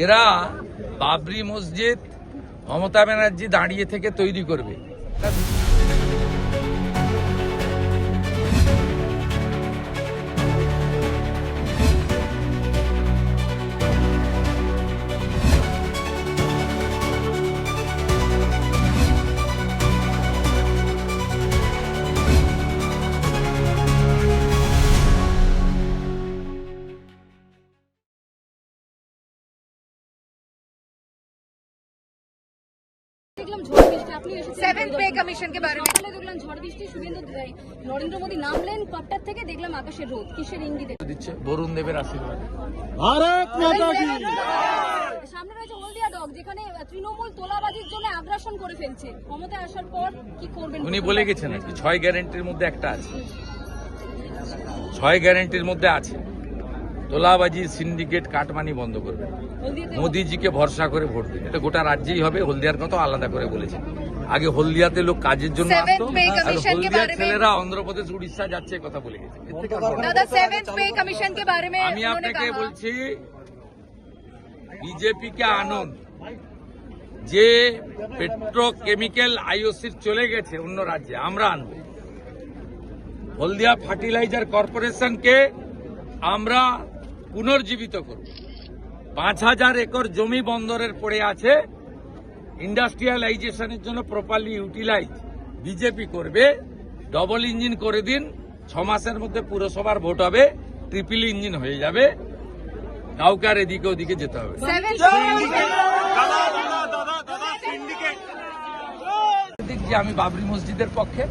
এরা বাবরি মসজিদ মমতা ব্যানার্জি দাঁড়িয়ে থেকে তৈরি করবে। सेवेंथ पे कमीशन के बारे में দেখলাম ঝড় বৃষ্টি শুভেন্দু নরেন্দ্র মোদী নামলেন কট্টার থেকে দেখলাম আকাশের রোদ কিসের ইঙ্গিত দিচ্ছে বরুণ দেবের আশীর্বাদ। ভারত মাতা কি। সামনে রয়েছে হলদিয়া ডগ যেখানে তৃণমূল তোলাবাজির জন্য আগ্রাসন করে ফেলছে। ক্ষমতায় আসার পর কি করবেন? উনি বলে গেছেন আর কি 6 গ্যারান্টির মধ্যে একটা আছে, 6 গ্যারান্টির মধ্যে আছে তোলাবাজি সিন্ডিকেট কাটমানি বন্ধ করবে, মোদিজিকে ভরসা করে ভোট দিন। এটা গোটা রাজ্যেই হবে, হলদিয়ার কথা আলাদা করে বলেছেন। আগে হলদিয়াতে লোক কাজের জন্য আসতো, হলদিয়ার ছেলেরা অন্ধ্রপ্রদেশ উড়িষ্যা যাচ্ছে কথা বলে গেছে। আমি আপনাকে বলছি বিজেপিকে আনুন, যে পেট্রোকেমিক্যাল আইওসি চলে গেছে অন্য রাজ্যে আমরা আনবো। হলদিয়া ফার্টিলাইজার কর্পোরেশনকে আমরা পুনর্জীবিত করব। 5000 একর জমি বন্দরের পড়ে আছে, ইন্ডাস্ট্রিয়ালাইজেশনের জন্য প্রপারলি ইউটিলাইজ বিজেপি করবে। ডবল ইঞ্জিন করে দিন, 6 মাসের মধ্যে পুরসভার ভোট হবে, ট্রিপল ইঞ্জিন হয়ে যাবে, কাউকে আর এদিকে ওদিকে যেতে হবে। যে আমি বাবরি মসজিদের পক্ষে,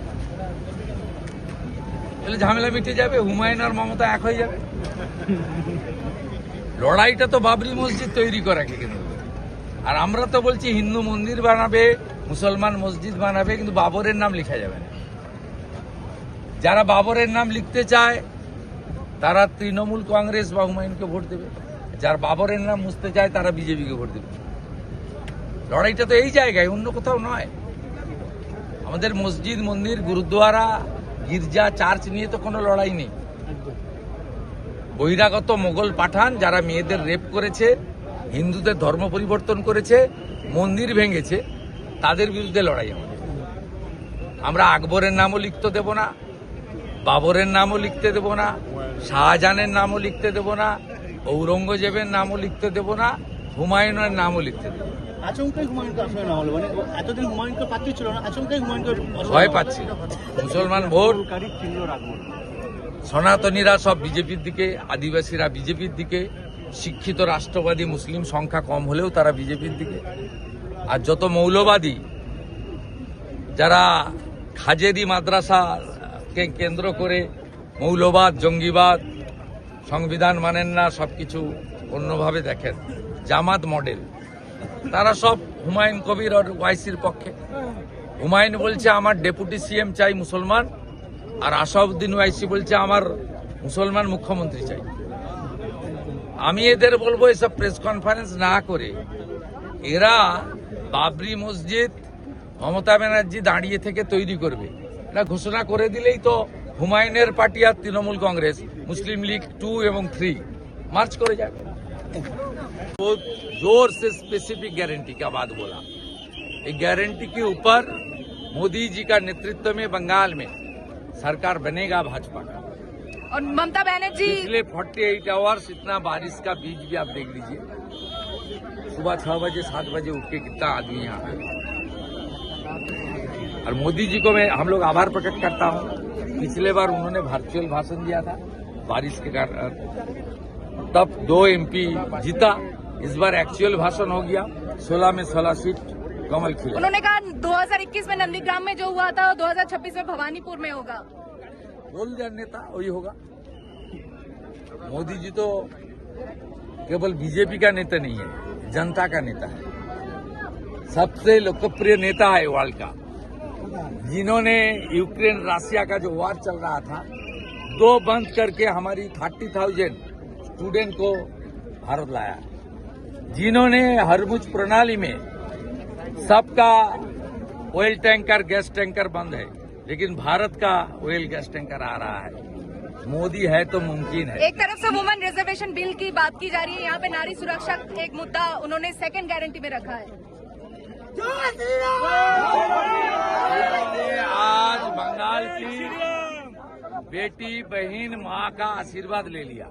তাহলে ঝামেলা মিটে যাবে, হুমায়ুন আর মমতা এক হয়ে যাবে। লড়াইটা তো বাবরি মসজিদ তৈরি করাকে কেন্দ্র করে। আর আমরা তো বলছি হিন্দু মন্দির বানাবে, মুসলমান মসজিদ বানাবে, কিন্তু বাবরের নাম লেখা যাবে না। যারা বাবরের নাম লিখতে চায় তারা তৃণমূল কংগ্রেস বা হুমায়ুনকে ভোট দেবে, যারা বাবরের নাম মুছতে চায় তারা বিজেপিকে ভোট দেবে। লড়াইটা তো এই জায়গায়, অন্য কোথাও নয়। আমাদের মসজিদ মন্দির গুরুদ্বারা গির্জা চার্চ নিয়ে তো কোনো লড়াই নেই। বহিরাগত মোগল পাঠান যারা মেয়েদের রেপ করেছে, হিন্দুদের ধর্ম পরিবর্তন করেছে, মন্দির ভেঙেছে, তাদের বিরুদ্ধে লড়াই আমাদের। আমরা আকবরের নামও লিখতে দেব না, বাবরের নামও লিখতে দেব না, শাহজাহানের নামও লিখতে দেব না, ঔরঙ্গজেবের নামও লিখতে দেব না, হুমায়ুনের নামও লিখতে দেব না। আচমকাই হুমায়ুনকে আসলে না হলো, মানে এতদিন হুমায়ুনকে পাচ্ছি ছিল না, আচমকাই হুমায়ুনকে ভয় পাচ্ছে। মুসলমান ভোট, সনাতনীরা সব বিজেপির দিকে, আদিবাসীরা বিজেপির দিকে, শিক্ষিত রাষ্ট্রবাদী মুসলিম সংখ্যা কম হলেও তারা বিজেপির দিকে। আর যত মৌলবাদী যারা খাজেরি মাদ্রাসাকে কেন্দ্র করে মৌলবাদ, জঙ্গিবাদ, সংবিধান মানেন না, সবকিছু অন্যভাবে দেখেন, জামাত মডেল, তারা সব হুমায়ুন কবির আর ওয়াইসির পক্ষে। হুমায়ুন বলছে আমার ডেপুটি সিএম চাই মুসলমান, আর আসাউদ্দিন ওয়াইসি বলছে আমার মুসলমান মুখ্যমন্ত্রী চাই। আমি এদের বলবো এসব প্রেস কনফারেন্স না করে এরা বাবরি মসজিদ মমতা ব্যানার্জি দাঁড়িয়ে থেকে তৈরি করবে, এটা ঘোষণা করে দিলেই তো হুমায়ুনের পার্টি আর তৃণমূল কংগ্রেস, মুসলিম লীগ 2 এবং 3 मार्च करे जाएगा। वो जोर से स्पेसिफिक गारंटी का बात बोला। एक गारंटी के ऊपर मोदी जी का नेतृत्व में बंगाल में सरकार बनेगा भाजपा का। और ममता बनर्जी पिछले 48 आवर्स इतना बारिश का बीज भी आप देख लीजिए। सुबह 6 बजे 7 बजे उठ के कितना आदमी यहाँ पे। और मोदी जी को मैं हम लोग आभार प्रकट करता हूँ। पिछले बार उन्होंने वर्चुअल भाषण दिया था बारिश के कारण, तब 2 MP जीता। इस बार एक्चुअल भाषण हो गया, 16 में 16 सीट कमल खिला। उन्होंने कहा 2021 में नंदीग्राम में जो हुआ था 2026 में भवानीपुर में होगा। बोल दिया नेता वही होगा। मोदी जी तो केवल बीजेपी का नेता नहीं है, जनता का नेता है, सबसे लोकप्रिय नेता है वर्ल्ड का, जिन्होंने यूक्रेन रशिया का जो वार चल रहा था 2 बंद करके हमारी 30,000 स्टूडेंट को भारत लाया, जिन्होंने हरमुज प्रणाली में सबका ऑयल टैंकर गैस टैंकर बंद है, लेकिन भारत का ऑयल गैस टैंकर आ रहा है। मोदी है तो मुमकिन है। एक तरफ से वुमेन रिजर्वेशन बिल की बात की जा रही है, यहाँ पे नारी सुरक्षा एक मुद्दा उन्होंने सेकंड गारंटी में रखा है। आज बंगाल की बेटी बहन माँ का आशीर्वाद ले लिया।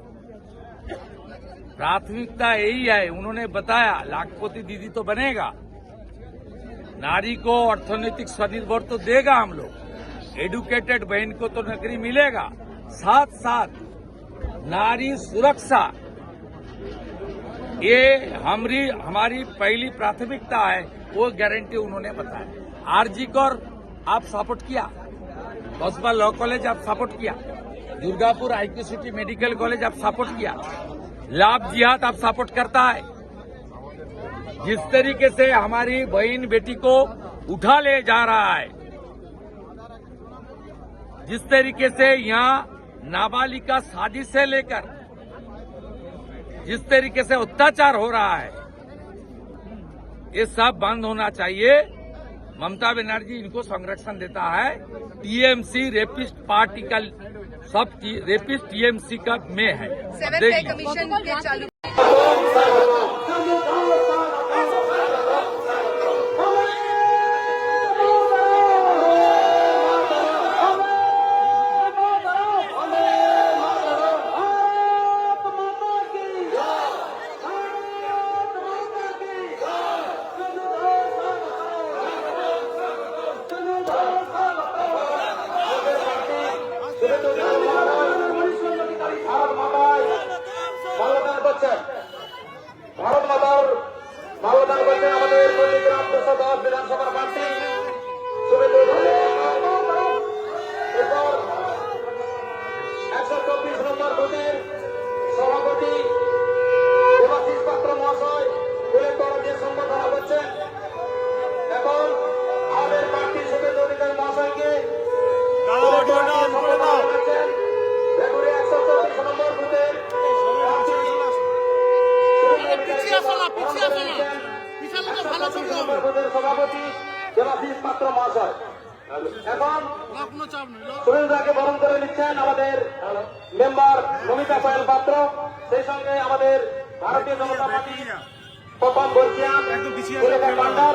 प्राथमिकता यही है, उन्होंने बताया लाखपति दीदी तो बनेगा, नारी को अर्थनैतिक स्वनिर्भर तो देगा हम लोग, एडुकेटेड बहन को तो नौकरी मिलेगा, साथ साथ नारी सुरक्षा ये हमारी पहली प्राथमिकता है, वो गारंटी उन्होंने बताया। आरजी कौर आप सपोर्ट किया, बसपा लॉ कॉलेज आप सपोर्ट किया, Durgapur IQ city medical college आप सपोर्ट किया, लाभ जिहाद आप सपोर्ट करता है। जिस तरीके से हमारी बहन बेटी को उठा ले जा रहा है, जिस तरीके से यहाँ नाबालिका शादी से लेकर जिस तरीके से अत्याचार हो रहा है, ये सब बंद होना चाहिए। ममता बनर्जी इनको संरक्षण देता है। टीएमसी रेपिस्ट पार्टी का सब रेपिस्ट टीएमसी का में है। सेवेंथ पे कमीशन के चालू ভারত মাতার মাল্যদান করছেন আমাদের পল্লীগ্রাম 210 বিধানসভার প্রার্থী শুভেন্দু এরপর 124 নম্বর বুথের সভাপতি দেবাশিস পাত্র মহাশয় ফুলের তরফ দিয়ে সম্বর্ধনা করছেন এবং আমাদের প্রার্থী শুভেন্দু অধিকারী মহাশয়কে সম্বর্ধনা করছেন বেগুড়ি 124 নম্বর বুথের সভাপতি দেবাশিস পাত্র মহাশয় এখন সুরেন্দ্রকে বরণ করে নিচ্ছেন আমাদের মেম্বার নমিতা পায়েল পাত্র, সেই সঙ্গে আমাদের ভারতীয় জনতা পার্টি প্রথম বর্ষিয়ান ভান্ডার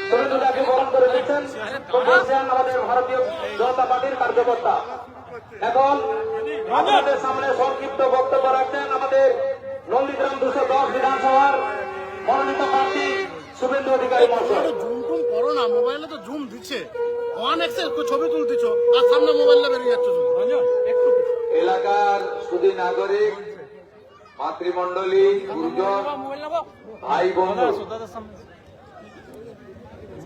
সুরেন্দ্রকে বরণ করে নিচ্ছেন বর্ষিয়ান আমাদের ভারতীয় জনতা পার্টির কার্যকর্তা। এখন আমাদের সামনে সংক্ষিপ্ত বক্তব্য রাখছেন আমাদের নন্দীগ্রাম 210 বিধানসভার মনোনীত প্রার্থী শুভেন্দু অধিকারী মহাশয়। জুম টুম করো না, মোবাইলে তো জুম দিচ্ছে, ওয়ান এক্সেল ছবি তুলতেছ আর সামনে মোবাইলে বেরিয়ে যাচ্ছে একটু। এলাকার সুধী নাগরিক, মাতৃমণ্ডলী, গুরুজন, ভাই বন্ধু,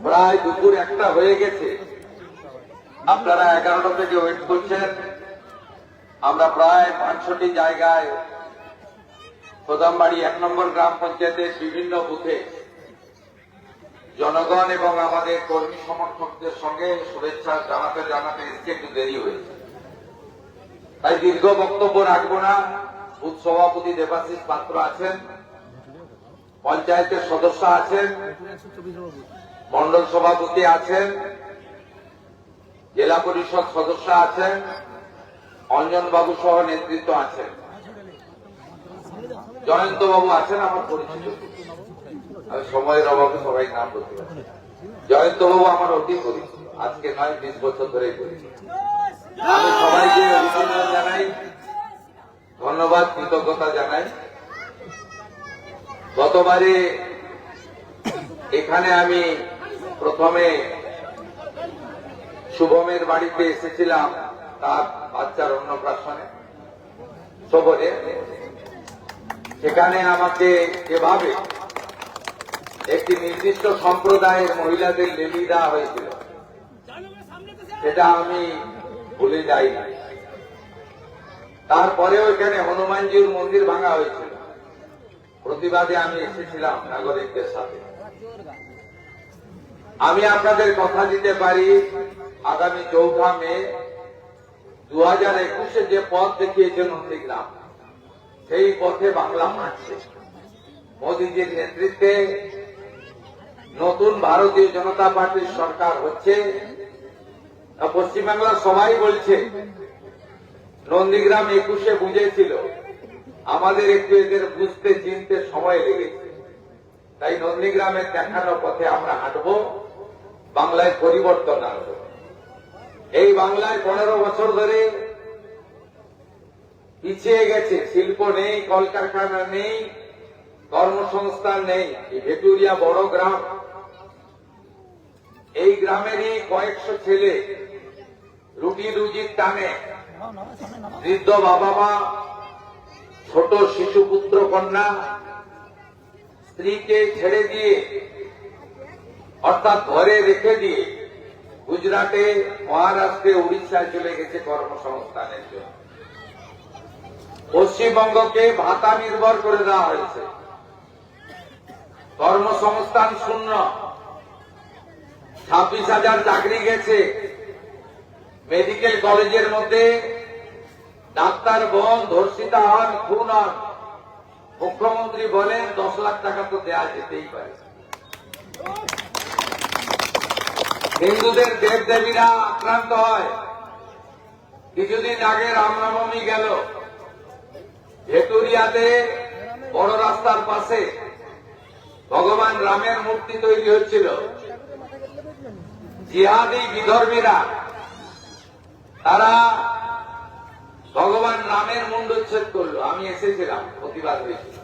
প্রায় দুপুর 1টা হয়ে গেছে, আপনারা 11টা থেকে ওয়েট করছেন। আমরা প্রায় 500টি জায়গায় প্রধানবাড়ি 1 নম্বর গ্রাম পঞ্চায়েতের বিভিন্ন বুথে জনগণ এবং আমাদের কর্মী সমর্থকদের সঙ্গে শুভেচ্ছা জানাতে জানাতে এসে একটু দেরি হয়েছে, তাই দীর্ঘ বক্তব্য রাখবো না। বুথ সভাপতি দেবাশিস পাত্র আছেন, পঞ্চায়েতের সদস্য আছেন, মন্ডল সভাপতি আছেন, জেলা পরিষদ সদস্য আছেন, অঞ্জন বাবু সহ নেতৃত্ব আছেন, জয়ন্ত বাবু আছেন আমার পরিচিত, আমি সময়ের অভাবে সবাই নাম বলতে পারছি। জয়ন্ত বাবু আমার অতি পরিচিত, আজকে নয় 20 বছর ধরেই পরিচিত। আমি সবাইকে অভিনন্দন জানাই, ধন্যবাদ, কৃতজ্ঞতা জানাই। গতবারে এখানে আমি প্রথমে শুভমের বাড়িতে এসেছিলাম, তার বাচ্চার অন্নপ্রাশনে সবরে, সেখানে আমাকে যেভাবে একটি নির্দিষ্ট সম্প্রদায়ের মহিলাদের লেলি দেওয়া হয়েছিল সেটা আমি ভুলে যাই না। তারপরেও এখানে হনুমানজির মন্দির ভাঙা হয়েছিল, প্রতিবাদে আমি এসেছিলাম নাগরিকদের সাথে। আমি আপনাদের কথা দিতে পারি, আগামী 4 মে 2021-এ যে পথ দেখিয়েছে নন্দীগ্রাম, সেই পথে বাংলা হাঁটছে। মোদীজির নেতৃত্বে নতুন ভারতীয় জনতা পার্টির সরকার হচ্ছে। পশ্চিমবাংলার সবাই বলছে নন্দীগ্রাম 21-এ বুঝেছিল, আমাদের একটু এদের বুঝতে চিনতে সময় লেগেছে। তাই নন্দীগ্রামের দেখানো পথে আমরা হাঁটবো, বাংলায় পরিবর্তন আনবো। এই বাংলায় 15 বছর ধরে পিছিয়ে গেছে, শিল্প নেই, কলকারখানা নেই, কর্মসংস্থান নেই। এই ভেটুরিয়া বড় গ্রাম, এই গ্রামেরই কয়েকশো ছেলে রুটি রুজির টানে বৃদ্ধ বাবা মা, ছোট শিশু পুত্র কন্যা, স্ত্রীকে ছেড়ে দিয়ে অর্থাৎ ঘরে রেখে দিয়ে গুজরাটে, মহারাষ্ট্রে, উড়িষ্যায় চলে গেছে কর্মসংস্থানের জন্য। পশ্চিমবঙ্গকে ভাতা নির্ভর করে দেওয়া হয়েছে, কর্মসংস্থান শূন্য। 26,000 চাকরি গেছে। মেডিকেল কলেজের মধ্যে ডাক্তার বোন ধর্ষিতা হন, খুন হন, মুখ্যমন্ত্রী বলেন 10 লাখ টাকা তো দেওয়া যেতেই পারে। হিন্দুদের দেবদেবীরা আক্রান্ত হয়। কিছুদিন আগে রামনবমী গেল, ভেটুরিয়াতে বড় রাস্তার পাশে ভগবান রামের মূর্তি তৈরি হচ্ছিল। জিহাদি বিধর্মীরা তারা ভগবান রামের মুন্ডচ্ছেদ করলো। আমি এসেছিলাম, প্রতিবাদ হয়েছিল।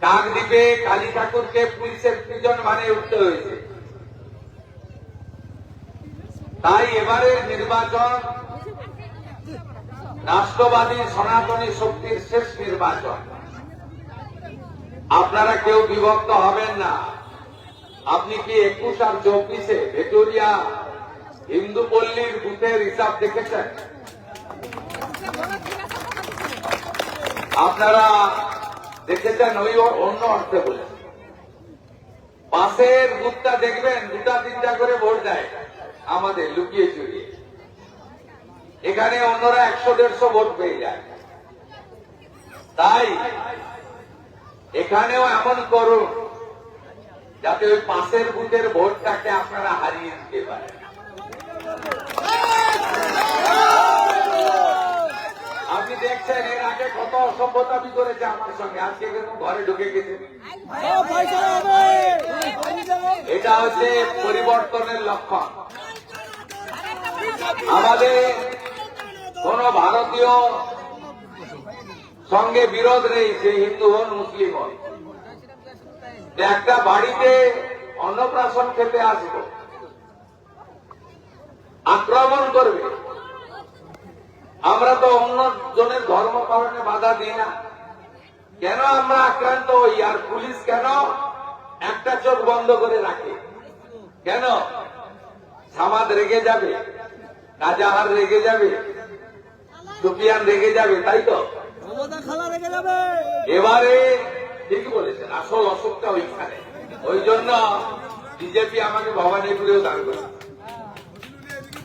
কাকদ্বীপে কালী ঠাকুরকে পুলিশের প্রিজন বানিয়ে উঠতে হয়েছে। তাই এবারের নির্বাচন রাষ্ট্রবাদী সনাতনী শক্তির শেষ নির্বাচন। আপনারা কেউ বিভক্ত হবেন না। আপনি কি 21 আর 24-এ ভেটুরিয়া হিন্দু পল্লীর বুথের হিসাব দেখেছেন? আপনারা দেখেছেন? ওই অন্য অর্থে বলেছেন। পাশের বুথটা দেখবেন, 2-3টা করে ভোট দেয় আমাদের লুকিয়ে চুরিয়ে। এখানে অন্যরা 100-150 ভোট পেয়ে যায়। তাই এখানেও এমন করুন যাতে ওই পাশের বুথের ভোটটাকে আপনারা হারিয়ে দিতে পারেন। আপনি দেখছেন এর আগে কত অসভ্যতামি করেছে আমার সঙ্গে, আজকে কিন্তু ঘরে ঢুকে গেছে। এটা হচ্ছে পরিবর্তনের লক্ষণ। আমাদের কোন ভারতীয় সঙ্গে বিরোধ নেই, সে হিন্দু হন মুসলিম হন। একটা বাড়িতে অন্নপ্রাশন খেতে আসবো, আক্রমণ করবে। আমরা তো অন্য জনের ধর্ম পালনে বাধা দিই না, কেন আমরা আক্রান্ত হই? আর পুলিশ কেন একটা চোখ বন্ধ করে রাখে? কেন? সামাদ রেগে যাবে, কাজাহার রেগে যাবে, সুফিয়ান রেগে যাবে, তাই তো? এবারে ঠিক বলেছেন, আসল অসুখটা ওইখানে। ওই জন্য বিজেপি আমাকে ভবানীপুরেও দান করেছে।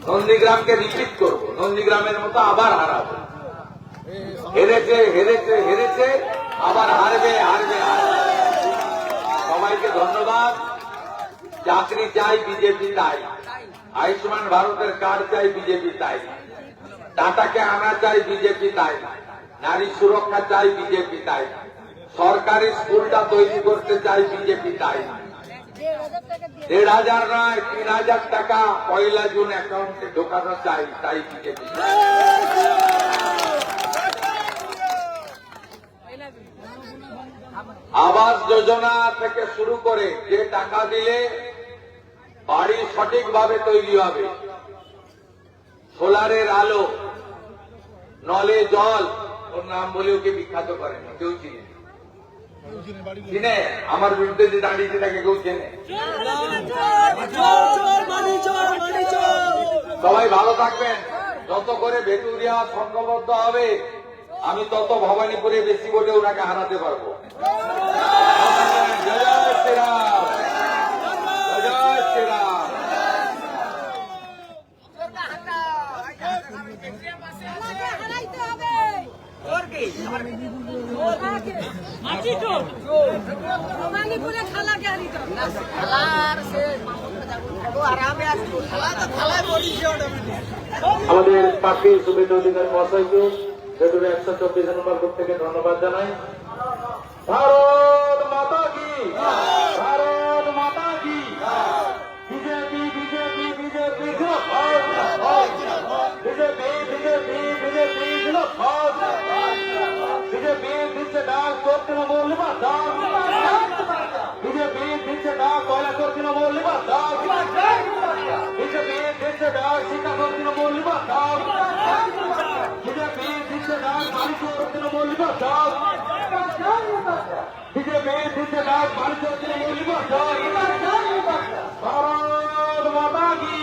নন্দীগ্রামকে রিপিট করবো, নন্দীগ্রামের মতো আবার হারাবো। হেরেছে হেরেছে হেরেছে, আবার হারবে হারবে হারবে। সবাইকে ধন্যবাদ। চাকরি চাই, বিজেপি তাই। আয়ুষ্মান ভারতের কার্ড চাই, বিজেপি তাই। টাটাকে আনা চাই, বিজেপি তাই। নারী সুরক্ষা চাই, বিজেপি তাই। সরকারি স্কুলটা তৈরি করতে চাই, বিজেপি তাই। 1,500 নয়, 3,000 টাকা 1 জুন অ্যাকাউন্টে ঢোকানো চাই, তাই বিজেপি। আবাস যোজনা থেকে শুরু করে যে টাকা দিলে বাড়ি সঠিকভাবে তৈরি হবে, সোলারের আলো, নলে জল, ওর নাম বলে ওকে বিখ্যাত করেন, কেউ চিনে? চিনে? আমার বিরুদ্ধে যে দাঁড়িয়েছে তাকে কেউ চেনে? সবাই ভালো থাকবেন। যত করে ভেটুরিয়া সংঘবদ্ধ হবে, আমি তত ভবানীপুরে বেশি ভোটে ওনাকে হারাতে পারবো। জয় জয় শ্রীরাম, জয় জয় শ্রীরাম। ভবানীপুরে খালা গাড়ি আমাদের পাখি শুভেচ্ছা অধিকারী মহাশয়কে ভেতরে 124 নম্বর গ্রুপ থেকে ধন্যবাদ জানাই। ভারত মাতা কি, ভারত মাতা কি, BJP BJP BJP BJP BJP BJP BJP দিচ্ছে ডাক চোর তৃণমূল নিবাস, বিজেপি দিচ্ছে ডাক কয়লা চোর তৃণমূল নিবাস, বিজেপি দিচ্ছে ডাক শিক্ষা চোর তৃণমূল নিবাস, বিজেপি দিচ্ছে ডাক বাড়ি চোর তৃণমূল নিবাস, বিজেপি দিচ্ছে ডাক বাড়ি চোর তৃণমূল নিবাস। ভারত মাতা কি,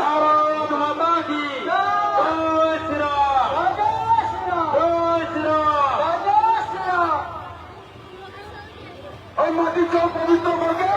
ভারত মাতা কি, জয় শ্রীরাম, জয় শ্রীরাম। ওই মাটি চোখ পবিত্র করবে